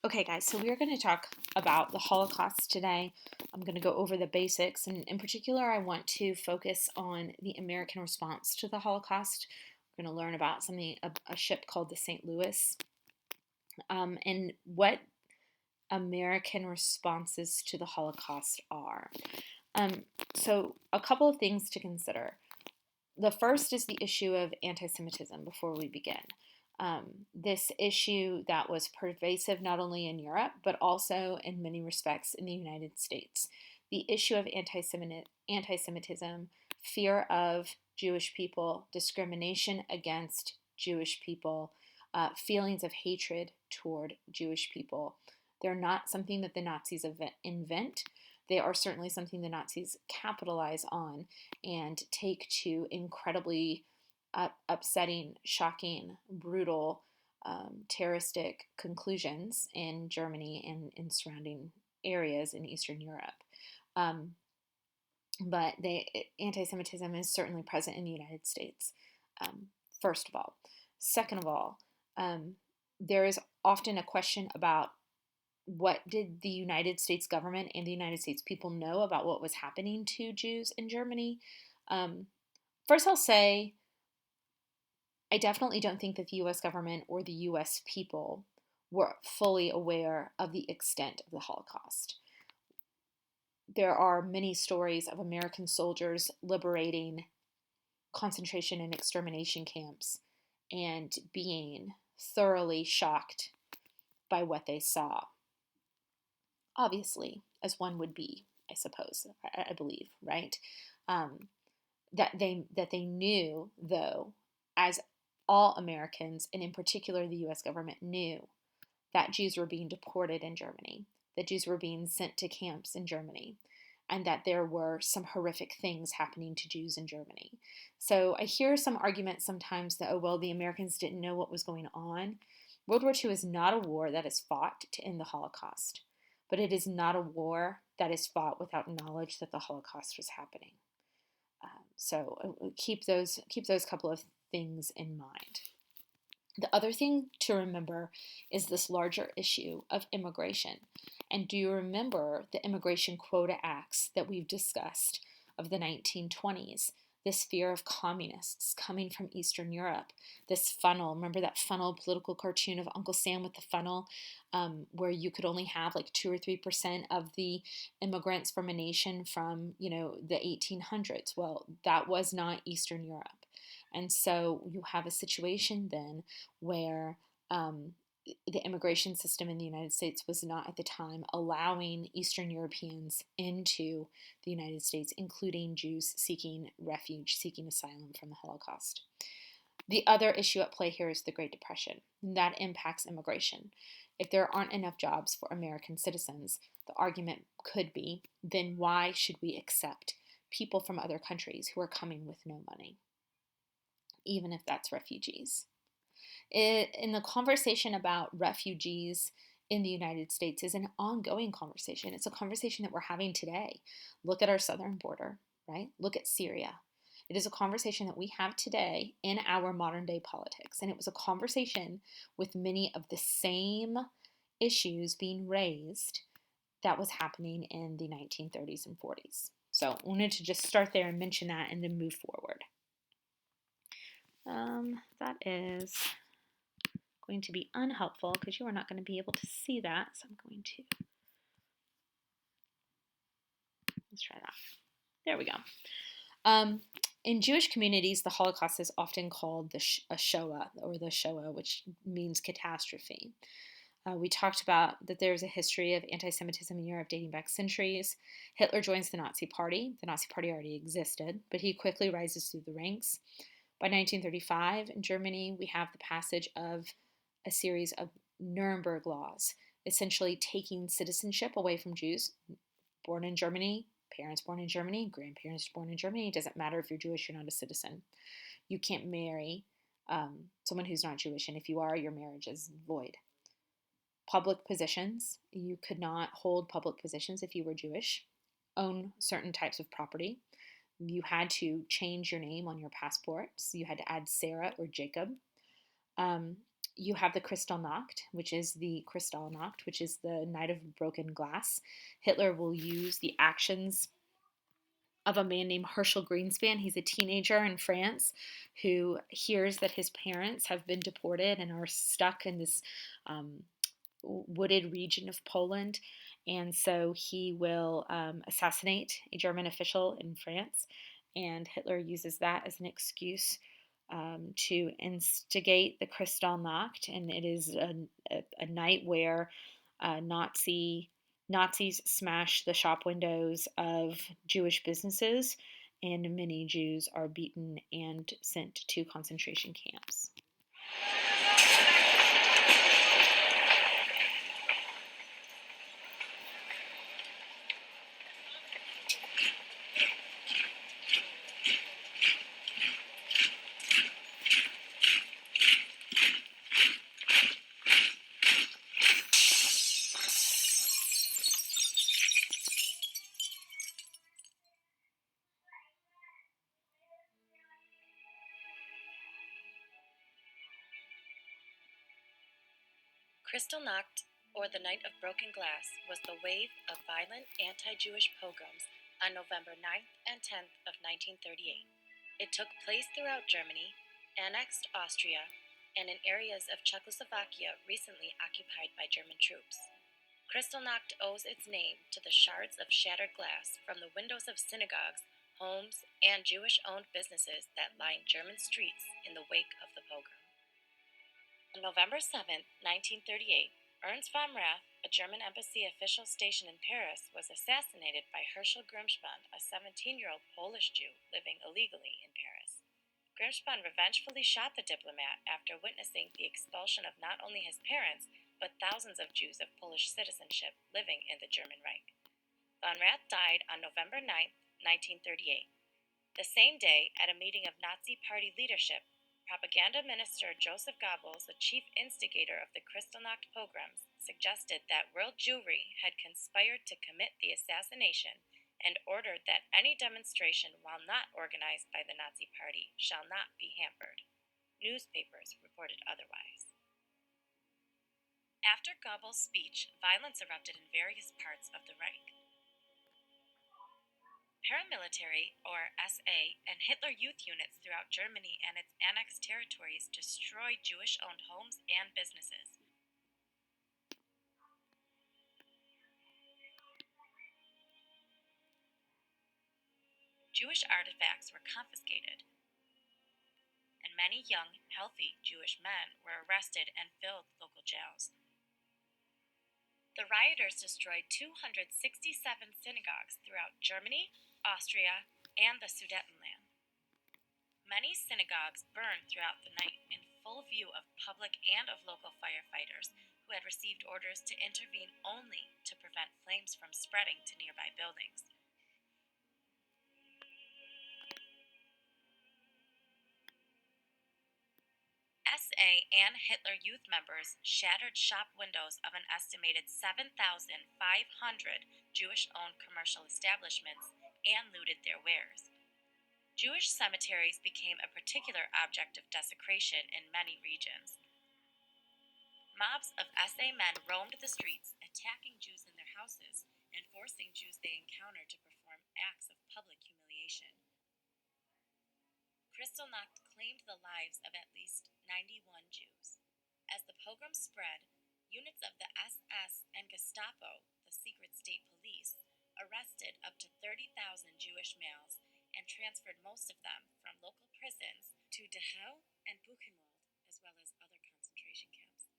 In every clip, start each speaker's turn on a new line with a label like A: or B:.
A: Okay, guys, so we're going to talk about the Holocaust today. I'm going to go over the basics, and in particular, I want to focus on the American response to the Holocaust. We're going to learn about a ship called the St. Louis, and what American responses to the Holocaust are. So, a couple of things to consider. The first is the issue of anti Semitism before we begin. This issue that was pervasive not only in Europe, but also in many respects in the United States. The issue of anti Semitism, fear of Jewish people, discrimination against Jewish people, feelings of hatred toward Jewish people. They're not something that the Nazis invent. They are certainly something the Nazis capitalize on and take to incredibly upsetting, shocking, brutal, terroristic conclusions in Germany and in surrounding areas in Eastern Europe. Um, but anti-Semitism is certainly present in the United States, first of all. Second of all, there is often a question about what did the United States government and the United States people know about what was happening to Jews in Germany? First, I'll say I definitely don't think that the US government or the US people were fully aware of the extent of the Holocaust. There are many stories of American soldiers liberating concentration and extermination camps and being thoroughly shocked by what they saw. Obviously, as one would be, I suppose, I believe, right? That they knew, though, as all Americans, and in particular the US government, knew that Jews were being deported in Germany, that Jews were being sent to camps in Germany, and that there were some horrific things happening to Jews in Germany. So I hear some arguments sometimes that, oh, well, the Americans didn't know what was going on. World War II is not a war that is fought to end the Holocaust, but it is not a war that is fought without knowledge that the Holocaust was happening. So keep those couple of things in mind. The other thing to remember is this larger issue of immigration. And do you remember the immigration quota acts that we've discussed of the 1920s? This fear of communists coming from Eastern Europe, this funnel. Remember that funnel political cartoon of Uncle Sam with the funnel, where you could only have like 2 or 3% of the immigrants from a nation from, the 1800s. Well, that was not Eastern Europe. And so you have a situation then where the immigration system in the United States was not at the time allowing Eastern Europeans into the United States, including Jews seeking refuge, seeking asylum from the Holocaust. The other issue at play here is the Great Depression. That impacts immigration. If there aren't enough jobs for American citizens, the argument could be, then why should we accept people from other countries who are coming with no money, even if that's refugees? In the conversation about refugees in the United States is an ongoing conversation. It's a conversation that we're having today. Look at our southern border, right? Look at Syria. It is a conversation that we have today in our modern day politics. And it was a conversation with many of the same issues being raised that was happening in the 1930s and 40s. So I wanted to just start there and mention that and then move forward. That is going to be unhelpful because you are not going to be able to see that. So I'm going to, let's try that. There we go. In Jewish communities, the Holocaust is often called a Shoah, or the Shoah, which means catastrophe. We talked about that there's a history of anti-Semitism in Europe dating back centuries. Hitler joins the Nazi Party. The Nazi Party already existed, but he quickly rises through the ranks. By 1935, in Germany, we have the passage of a series of Nuremberg laws, essentially taking citizenship away from Jews born in Germany, parents born in Germany, grandparents born in Germany. It doesn't matter if you're Jewish, you're not a citizen. You can't marry someone who's not Jewish, and if you are, your marriage is void. Public positions, you could not hold public positions if you were Jewish. Own certain types of property. You had to change your name on your passports. You had to add Sarah or Jacob. You have the Kristallnacht, which is the night of broken glass. Hitler will use the actions of a man named Herschel Greenspan. He's a teenager in France who hears that his parents have been deported and are stuck in this um, wooded region of Poland. And so he will assassinate a German official in France. And Hitler uses that as an excuse to instigate the Kristallnacht. And it is a night where Nazis smash the shop windows of Jewish businesses, and many Jews are beaten and sent to concentration camps.
B: Kristallnacht, or the Night of Broken Glass, was the wave of violent anti-Jewish pogroms on November 9th and 10th of 1938. It took place throughout Germany, annexed Austria, and in areas of Czechoslovakia recently occupied by German troops. Kristallnacht owes its name to the shards of shattered glass from the windows of synagogues, homes, and Jewish-owned businesses that lined German streets in the wake of the pogrom. On November 7, 1938, Ernst von Rath, a German embassy official stationed in Paris, was assassinated by Herschel Grimspan, a 17-year-old Polish Jew living illegally in Paris. Grimspan revengefully shot the diplomat after witnessing the expulsion of not only his parents, but thousands of Jews of Polish citizenship living in the German Reich. Von Rath died on November 9, 1938. The same day, at a meeting of Nazi Party leadership, Propaganda Minister Joseph Goebbels, the chief instigator of the Kristallnacht pogroms, suggested that world Jewry had conspired to commit the assassination and ordered that any demonstration, while not organized by the Nazi Party, shall not be hampered. Newspapers reported otherwise. After Goebbels' speech, violence erupted in various parts of the Reich. Paramilitary, or SA, and Hitler Youth units throughout Germany and its annexed territories destroyed Jewish-owned homes and businesses. Jewish artifacts were confiscated, and many young, healthy Jewish men were arrested and filled local jails. The rioters destroyed 267 synagogues throughout Germany, Austria, and the Sudetenland. Many synagogues burned throughout the night in full view of public and of local firefighters who had received orders to intervene only to prevent flames from spreading to nearby buildings. SA and Hitler Youth members shattered shop windows of an estimated 7,500 Jewish-owned commercial establishments and looted their wares. Jewish cemeteries became a particular object of desecration in many regions. Mobs of SA men roamed the streets, attacking Jews in their houses and forcing Jews they encountered to perform acts of public humiliation. Kristallnacht claimed the lives of at least 91 Jews. As the pogrom spread, units of the SS and Gestapo, the secret state police, arrested up to 30,000 Jewish males and transferred most of them from local prisons to Dachau and Buchenwald, as well as other concentration camps.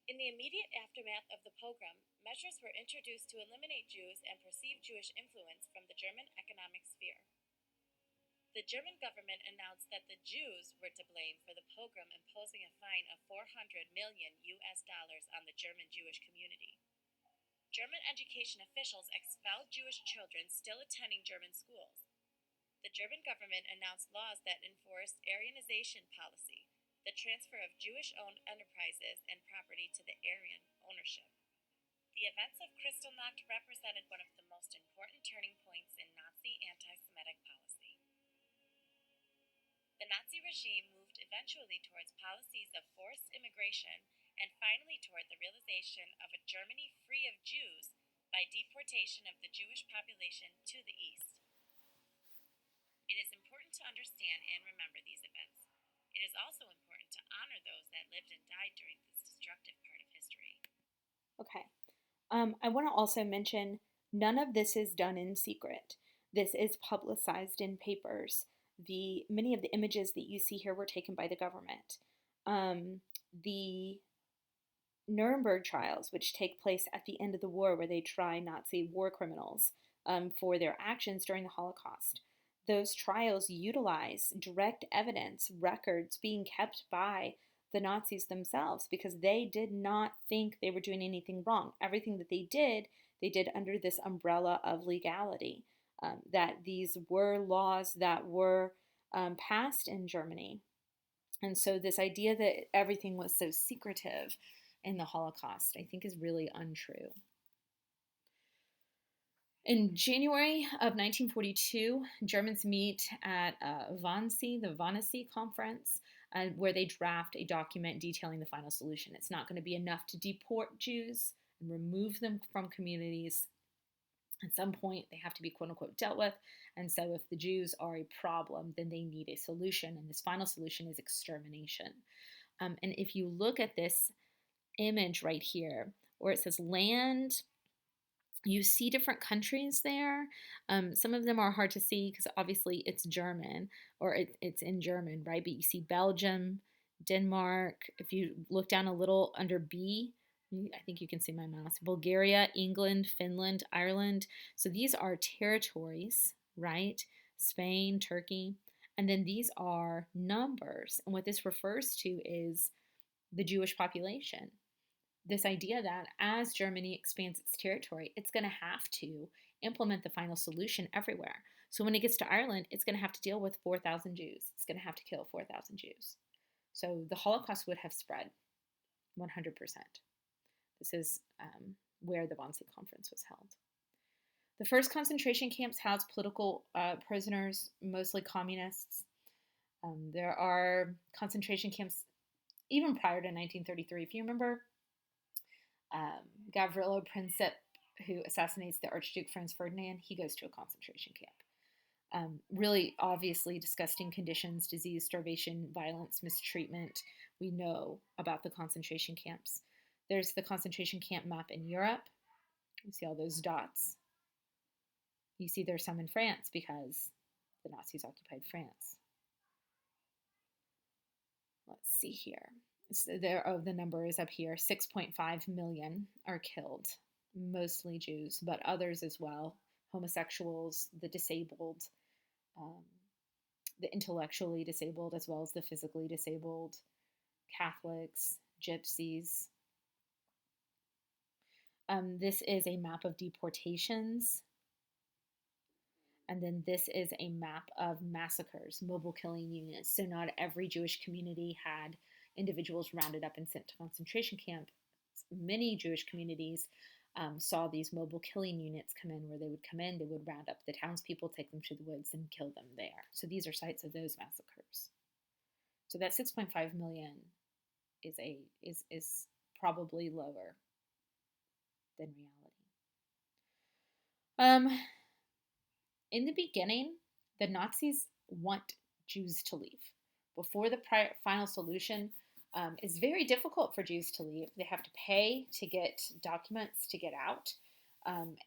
B: In the immediate aftermath of the pogrom, measures were introduced to eliminate Jews and perceived Jewish influence from the German economic sphere. The German government announced that the Jews were to blame for the pogrom, imposing a fine of $400 million on the German Jewish community. German education officials expelled Jewish children still attending German schools. The German government announced laws that enforced Aryanization policy, the transfer of Jewish-owned enterprises and property to the Aryan ownership. The events of Kristallnacht represented one of the most important turning points in Nazi anti-Semitic policy. The Nazi regime moved eventually towards policies of forced immigration and finally toward the realization of a Germany free of Jews by deportation of the Jewish population to the east. It is important to understand and remember these events. It is also important to honor those that lived and died during this destructive part of history.
A: Okay. I want to also mention none of this is done in secret. This is publicized in papers. Many of the images that you see here were taken by the government. The Nuremberg trials, which take place at the end of the war, where they try Nazi war criminals for their actions during the Holocaust. Those trials utilize direct evidence, records being kept by the Nazis themselves because they did not think they were doing anything wrong. Everything that they did under this umbrella of legality. That these were laws that were passed in Germany. And so, this idea that everything was so secretive in the Holocaust, I think, is really untrue. In January of 1942, Germans meet at Wannsee, the Wannsee Conference, where they draft a document detailing the final solution. It's not going to be enough to deport Jews and remove them from communities. At some point, they have to be quote unquote dealt with. And so, if the Jews are a problem, then they need a solution. And this final solution is extermination. And if you look at this image right here, where it says land, you see different countries there. Some of them are hard to see because obviously it's German or it's in German, right? But you see Belgium, Denmark. If you look down a little under B, I think you can see my mouse. Bulgaria, England, Finland, Ireland. So these are territories, right? Spain, Turkey. And then these are numbers. And what this refers to is the Jewish population. This idea that as Germany expands its territory, it's going to have to implement the final solution everywhere. So when it gets to Ireland, it's going to have to deal with 4,000 Jews. It's going to have to kill 4,000 Jews. So the Holocaust would have spread 100%. This is where the Wannsee Conference was held. The first concentration camps housed political prisoners, mostly communists. There are concentration camps even prior to 1933. If you remember, Gavrilo Princip, who assassinates the Archduke Franz Ferdinand, he goes to a concentration camp. Really obviously disgusting conditions, disease, starvation, violence, mistreatment. We know about the concentration camps. There's the concentration camp map in Europe. You see all those dots. You see there's some in France because the Nazis occupied France. Let's see here. The number is up here. 6.5 million are killed, mostly Jews, but others as well. Homosexuals, the disabled, the intellectually disabled, as well as the physically disabled, Catholics, gypsies. This is a map of deportations. And then this is a map of massacres, mobile killing units. So not every Jewish community had individuals rounded up and sent to concentration camp. Many Jewish communities saw these mobile killing units come in, where they would come in, they would round up the townspeople, take them to the woods, and kill them there. So these are sites of those massacres. So that 6.5 million is probably lower than reality. In the beginning, the Nazis want Jews to leave. Before the final solution, it's very difficult for Jews to leave. They have to pay to get documents to get out.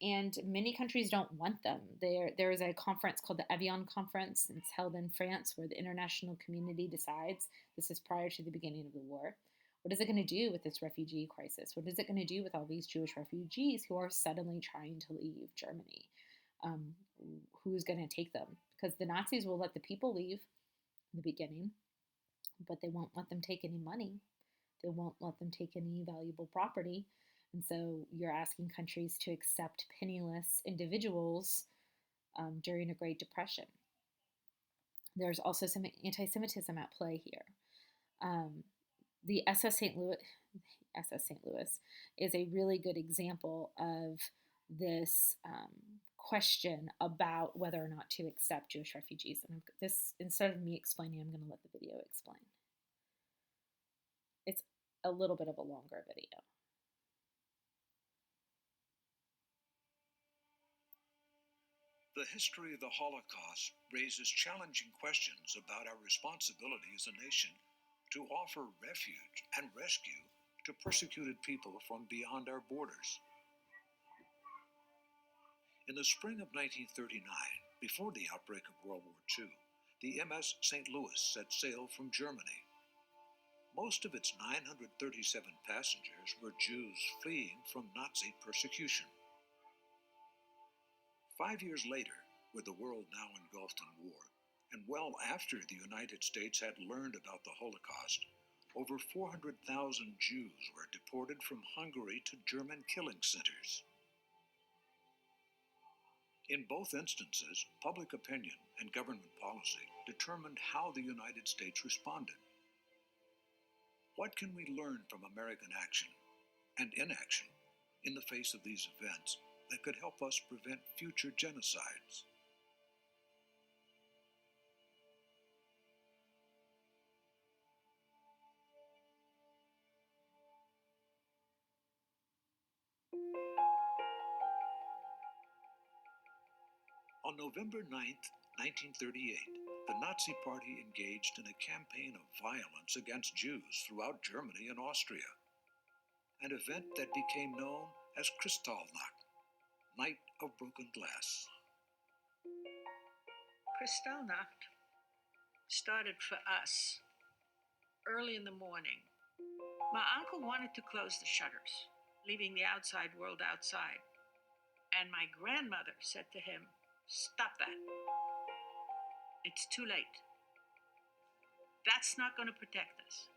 A: And many countries don't want them. There is a conference called the Evian Conference, and it's held in France, where the international community decides, this is prior to the beginning of the war, what is it going to do with this refugee crisis? What is it going to do with all these Jewish refugees who are suddenly trying to leave Germany? Who's going to take them? Because the Nazis will let the people leave in the beginning, but they won't let them take any money. They won't let them take any valuable property. And so you're asking countries to accept penniless individuals during a Great Depression. There's also some anti-Semitism at play here. The SS St. Louis is a really good example of this question about whether or not to accept Jewish refugees. And this, instead of me explaining, I'm going to let the video explain. It's a little bit of a longer video.
C: The history of the Holocaust raises challenging questions about our responsibility as a nation to offer refuge and rescue to persecuted people from beyond our borders. In the spring of 1939, before the outbreak of World War II, the MS St. Louis set sail from Germany. Most of its 937 passengers were Jews fleeing from Nazi persecution. 5 years later, with the world now engulfed in war, and well after the United States had learned about the Holocaust, over 400,000 Jews were deported from Hungary to German killing centers. In both instances, public opinion and government policy determined how the United States responded. What can we learn from American action and inaction in the face of these events that could help us prevent future genocides? On November 9, 1938, the Nazi Party engaged in a campaign of violence against Jews throughout Germany and Austria, an event that became known as Kristallnacht, Night of Broken Glass.
D: Kristallnacht started for us early in the morning. My uncle wanted to close the shutters, leaving the outside world outside. And my grandmother said to him, "Stop that. It's too late. That's not going to protect us."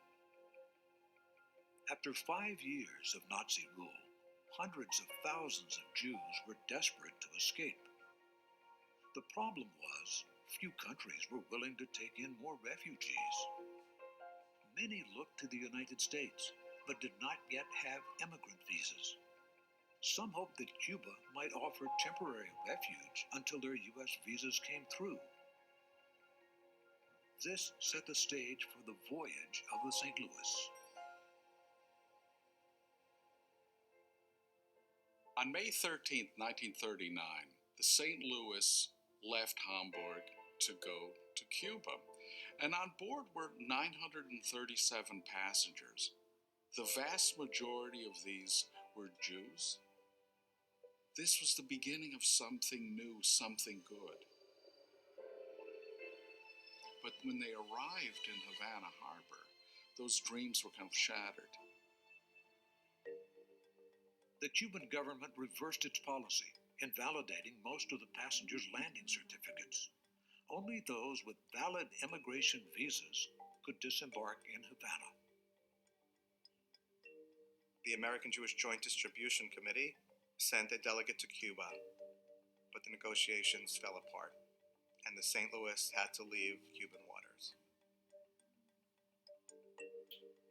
C: After 5 years of Nazi rule, hundreds of thousands of Jews were desperate to escape. The problem was, few countries were willing to take in more refugees. Many looked to the United States, but did not yet have immigrant visas. Some hoped that Cuba might offer temporary refuge until their U.S. visas came through. This set the stage for the voyage of the St. Louis.
E: On May 13, 1939, the St. Louis left Hamburg to go to Cuba, and on board were 937 passengers. The vast majority of these were Jews. This was the beginning of something new, something good. But when they arrived in Havana Harbor, those dreams were kind of shattered.
C: The Cuban government reversed its policy, invalidating most of the passengers' landing certificates. Only those with valid immigration visas could disembark in Havana.
F: The American Jewish Joint Distribution Committee sent a delegate to Cuba, but the negotiations fell apart, and the St. Louis had to leave Cuban waters.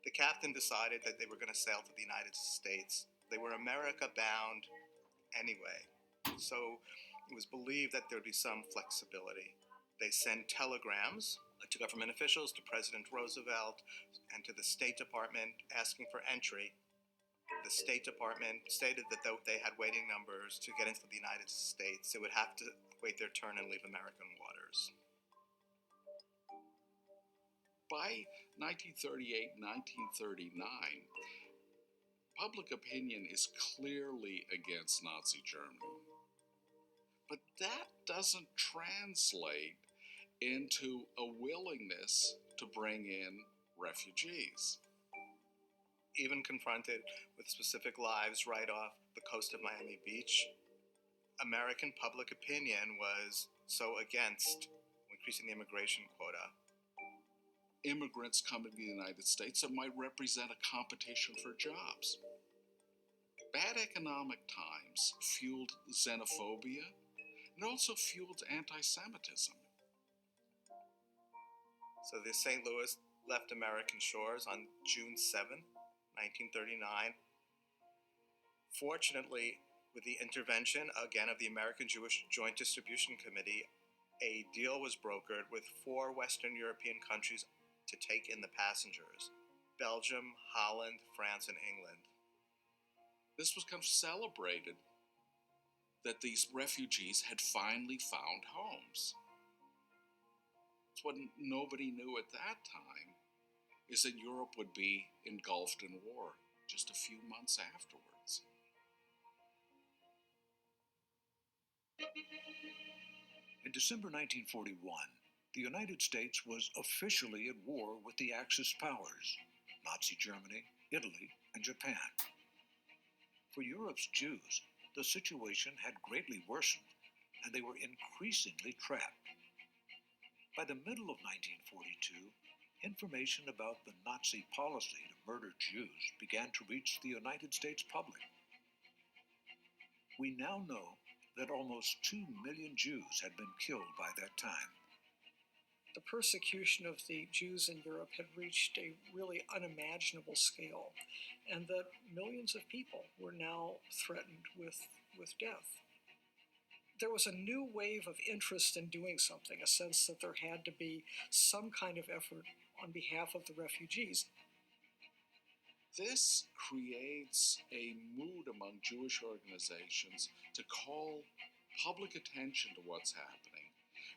F: The captain decided that they were going to sail to the United States. They were America-bound anyway, so it was believed that there would be some flexibility. They sent telegrams to government officials, to President Roosevelt, and to the State Department asking for entry. The State Department stated that they had waiting numbers to get into the United States. They would have to wait their turn and leave American waters.
E: By 1938, 1939, public opinion is clearly against Nazi Germany. But that doesn't translate into a willingness to bring in refugees.
F: Even confronted with specific lives right off the coast of Miami Beach, American public opinion was so against increasing the immigration quota.
E: Immigrants coming to the United States that might represent a competition for jobs. Bad economic times fueled xenophobia and also fueled anti-Semitism.
F: So the St. Louis left American shores on June 7, 1939. Fortunately, With the intervention, again, of the American Jewish Joint Distribution Committee, a deal was brokered with 4 Western European countries to take in the passengers: Belgium, Holland, France, and England.
E: This was kind of celebrated that these refugees had finally found homes. It's what nobody knew at that time, is that Europe would be engulfed in war just a few months afterwards.
C: In December 1941, the United States was officially at war with the Axis powers, Nazi Germany, Italy, and Japan. For Europe's Jews, the situation had greatly worsened, and they were increasingly trapped. By the middle of 1942, information about the Nazi policy to murder Jews began to reach the United States public. We now know that almost 2 million Jews had been killed by that time.
G: The persecution of the Jews in Europe had reached a really unimaginable scale, and that millions of people were now threatened with death. There was a new wave of interest in doing something, a sense that there had to be some kind of effort on behalf of the refugees.
E: This creates a mood among Jewish organizations to call public attention to what's happening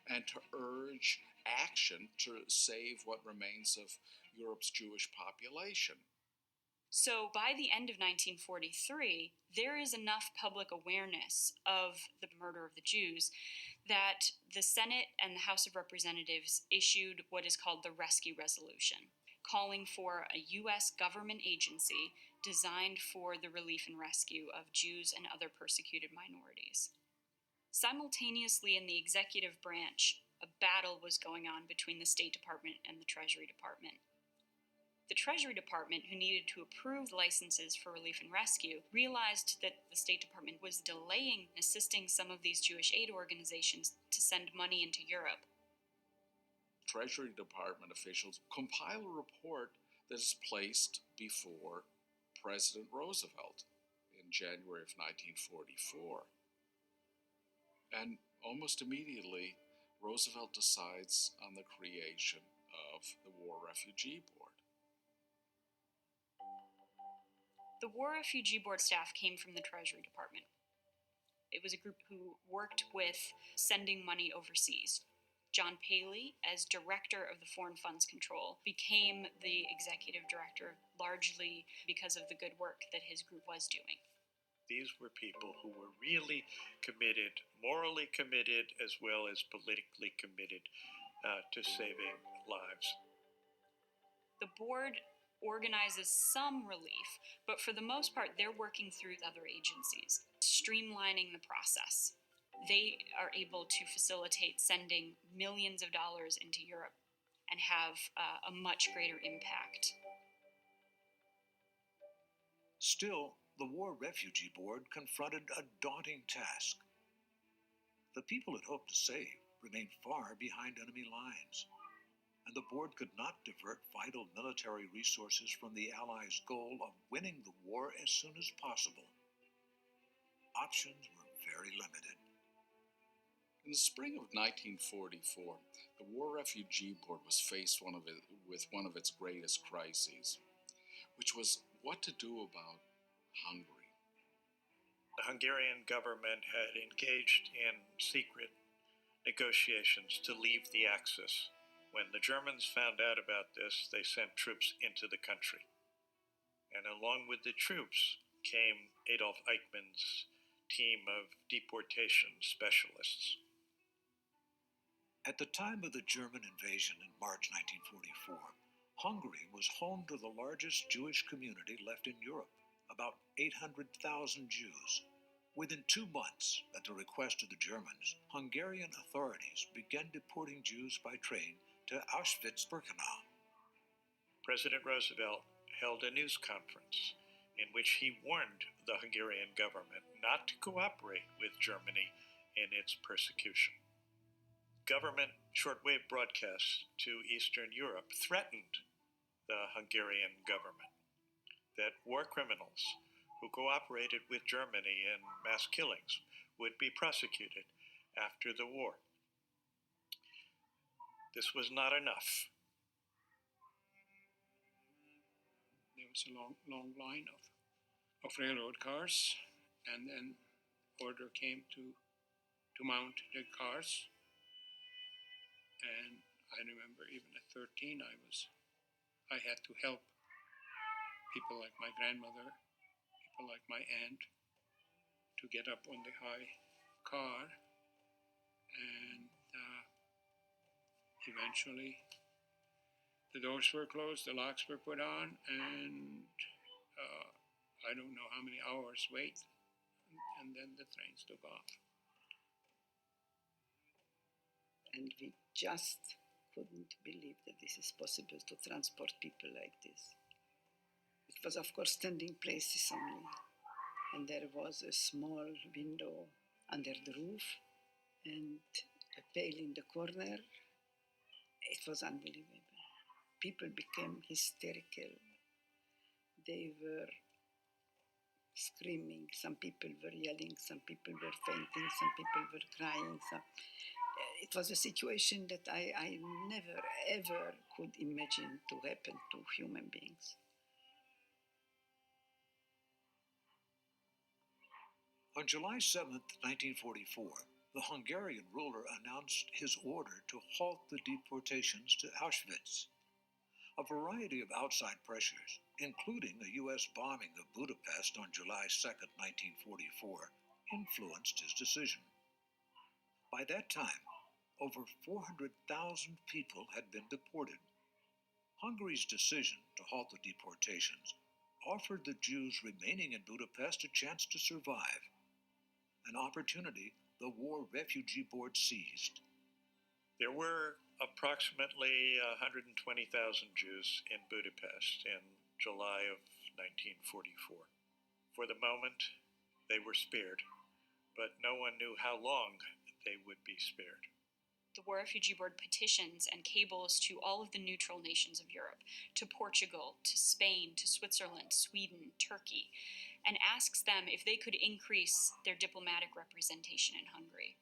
E: and to urge action to save what remains of Europe's Jewish population.
B: So by the end of 1943, there is enough public awareness of the murder of the Jews that the Senate and the House of Representatives issued what is called the Rescue Resolution, calling for a U.S. government agency designed for the relief and rescue of Jews and other persecuted minorities. Simultaneously, in the executive branch, a battle was going on between the State Department and the Treasury Department. The Treasury Department, who needed to approve licenses for relief and rescue, realized that the State Department was delaying assisting some of these Jewish aid organizations to send money into Europe.
E: Treasury Department officials compile a report that is placed before President Roosevelt in January of 1944. And almost immediately, Roosevelt decides on the creation of the War Refugee Board.
B: The War Refugee Board staff came from the Treasury Department. It was a group who worked with sending money overseas. John Paley, as director of the Foreign Funds Control, became the executive director largely because of the good work that his group was doing.
H: These were people who were really committed, morally committed, as well as politically committed to saving lives.
B: The board organizes some relief, but for the most part, they're working through other agencies, streamlining the process. They are able to facilitate sending millions of dollars into Europe and have a much greater impact.
C: Still, the War Refugee Board confronted a daunting task. The people it hoped to save remained far behind enemy lines, and the board could not divert vital military resources from the Allies' goal of winning the war as soon as possible. Options were very limited.
E: In the spring of 1944, the War Refugee Board was faced with one of its greatest crises, which was what to do about Hungary.
H: The Hungarian government had engaged in secret negotiations to leave the Axis. When the Germans found out about this, they sent troops into the country. And along with the troops came Adolf Eichmann's team of deportation specialists.
C: At the time of the German invasion in March 1944, Hungary was home to the largest Jewish community left in Europe, about 800,000 Jews. Within 2 months, at the request of the Germans, Hungarian authorities began deporting Jews by train to Auschwitz-Birkenau.
H: President Roosevelt held a news conference in which he warned the Hungarian government not to cooperate with Germany in its persecution. Government shortwave broadcasts to Eastern Europe threatened the Hungarian government that war criminals who cooperated with Germany in mass killings would be prosecuted after the war. This was not enough.
I: There was a long line of railroad cars, and then order came to mount the cars. And I remember even at 13, I had to help people like my grandmother, people like my aunt, to get up on the high car, and eventually the doors were closed, the locks were put on, and I don't know how many hours wait, and then the trains took off.
J: And we just couldn't believe that this is possible to transport people like this. It was, of course, standing places only, and there was a small window under the roof and a pail in the corner. It was unbelievable. People became hysterical. They were screaming, some people were yelling, some people were fainting, some people were crying. It was a situation that I never ever could imagine to happen to human beings.
C: On July 7th, 1944, the Hungarian ruler announced his order to halt the deportations to Auschwitz. A variety of outside pressures, including a U.S. bombing of Budapest on July 2nd, 1944, influenced his decision. By that time, over 400,000 people had been deported. Hungary's decision to halt the deportations offered the Jews remaining in Budapest a chance to survive, an opportunity the War Refugee Board seized.
H: There were approximately 120,000 Jews in Budapest in July of 1944. For the moment, they were spared, but no one knew how long they would be spared.
K: The War Refugee Board petitions and cables to all of the neutral nations of Europe, to Portugal, to Spain, to Switzerland, Sweden, Turkey, and asks them if they could increase their diplomatic representation in Hungary.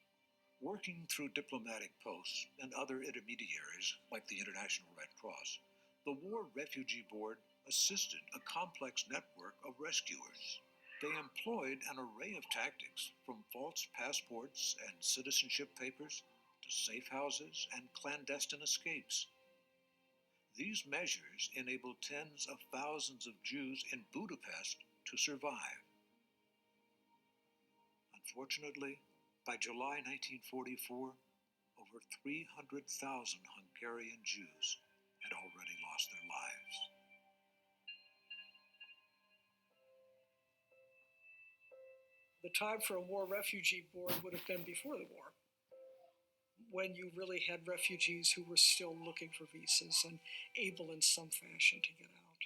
C: Working through diplomatic posts and other intermediaries like the International Red Cross, the War Refugee Board assisted a complex network of rescuers. They employed an array of tactics, from false passports and citizenship papers to safe houses and clandestine escapes. These measures enabled tens of thousands of Jews in Budapest to survive. Unfortunately, by July 1944, over 300,000 Hungarian Jews had already lost their lives.
G: The time for a War Refugee Board would have been before the war, when you really had refugees who were still looking for visas and able in some fashion to get out.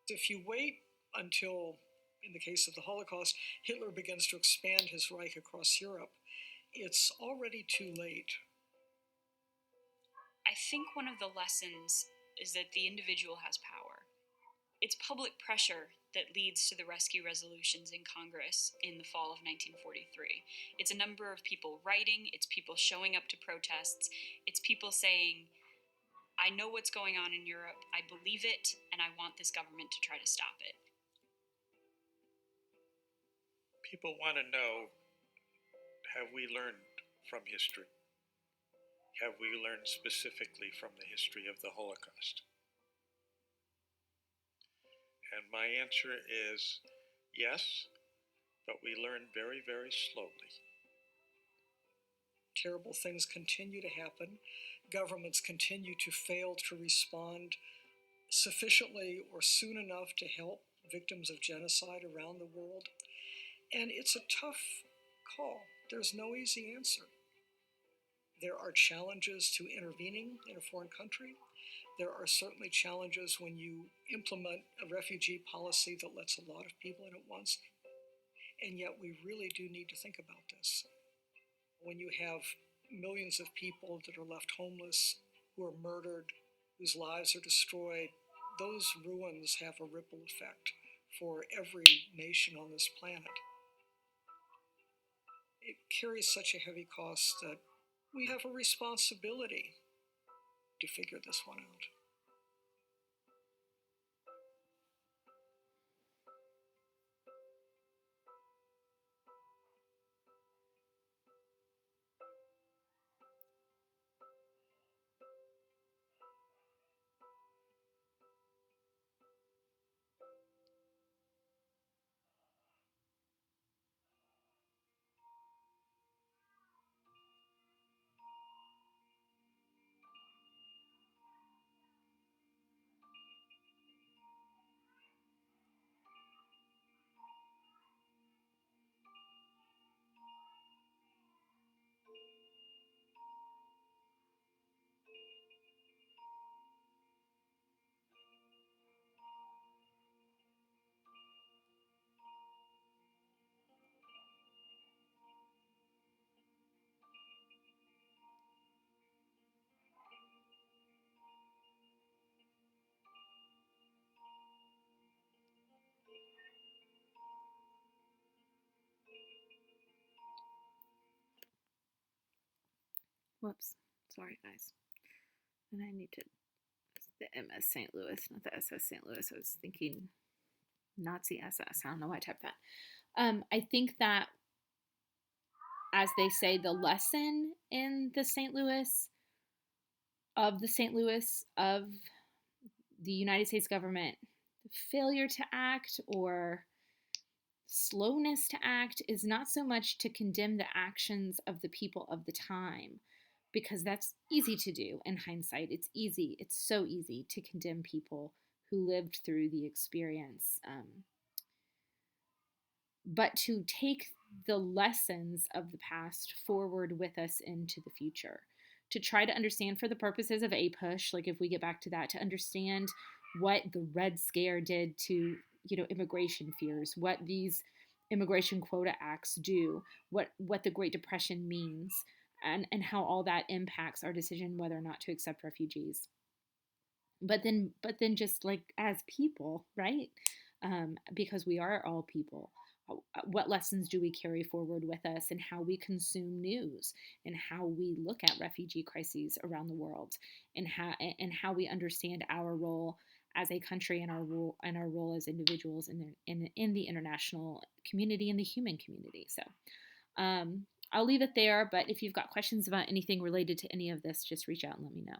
G: If you wait until, in the case of the Holocaust, Hitler begins to expand his Reich across Europe, it's already too late.
K: I think one of the lessons is that the individual has power. It's public pressure that leads to the rescue resolutions in Congress in the fall of 1943. It's a number of people writing, it's people showing up to protests, it's people saying, I know what's going on in Europe, I believe it, and I want this government to try to stop it.
H: People want to know, have we learned from history? Have we learned specifically from the history of the Holocaust? And my answer is yes, but we learn very, very slowly.
G: Terrible things continue to happen. Governments continue to fail to respond sufficiently or soon enough to help victims of genocide around the world. And it's a tough call. There's no easy answer. There are challenges to intervening in a foreign country. There are certainly challenges when you implement a refugee policy that lets a lot of people in at once. And yet we really do need to think about this. When you have millions of people that are left homeless, who are murdered, whose lives are destroyed, those ruins have a ripple effect for every nation on this planet. It carries such a heavy cost that we have a responsibility to figure this one out.
A: Whoops. Sorry, guys. And I need to, it's the MS St. Louis, not the SS St. Louis. I was thinking Nazi SS. I don't know why I typed that. I think that, as they say, the lesson in the St. Louis, of the United States government, failure to act or slowness to act is not so much to condemn the actions of the people of the time, because that's easy to do in hindsight. It's so easy to condemn people who lived through the experience, but to take the lessons of the past forward with us into the future, to try to understand, for the purposes of APUSH, like if we get back to that, to understand what the Red Scare did to, immigration fears, what these immigration quota acts do, what the Great Depression means, and how all that impacts our decision whether or not to accept refugees. But then just like as people, right? Because we are all people. What lessons do we carry forward with us in how we consume news, and how we look at refugee crises around the world, and how we understand our role as a country, and our role as individuals in the international community and the human community. So I'll leave it there, but if you've got questions about anything related to any of this, just reach out and let me know.